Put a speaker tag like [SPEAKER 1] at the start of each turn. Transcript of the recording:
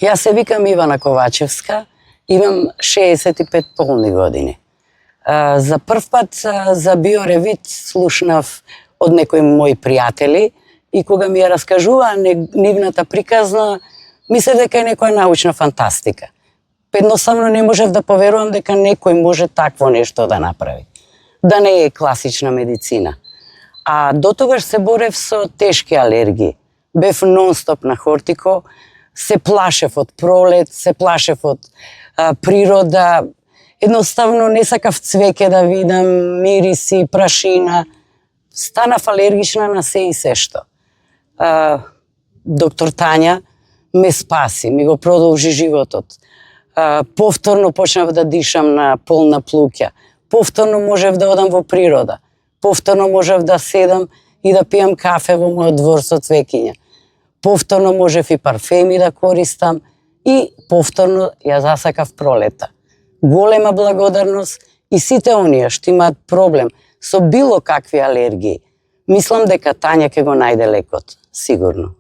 [SPEAKER 1] Јас се викам Ивана Ковачевска, имам 65 полни години. За прв пат за биоревит слушнав од некои мои пријатели и кога ми ја раскажуваа нивната приказна, мислев дека е некоја научна фантастика. Едноставно не можев да поверувам дека некој може такво нешто да направи. Да не е класична медицина. А дотогаш се борев со тешки алергии. Бев нон-стоп на хортико, се плашев од пролет, се плашев од природа. Едноставно не сакав цвеќе да видам, мириси, прашина. Станав алергична на се и се што. Доктор Тања ме спаси, ми го продолжи животот. Повторно почнав да дишам на полна плуќа. Повторно можев да одам во природа. Повторно можев да седам и да пијам кафе во мојот двор со цвеќиња. Повторно можев и парфеми да користам и повторно ја засакав пролета. Голема благодарност и сите оние што имаат проблем со било какви алергии. Мислам дека Тања ќе го најде лекот, сигурно.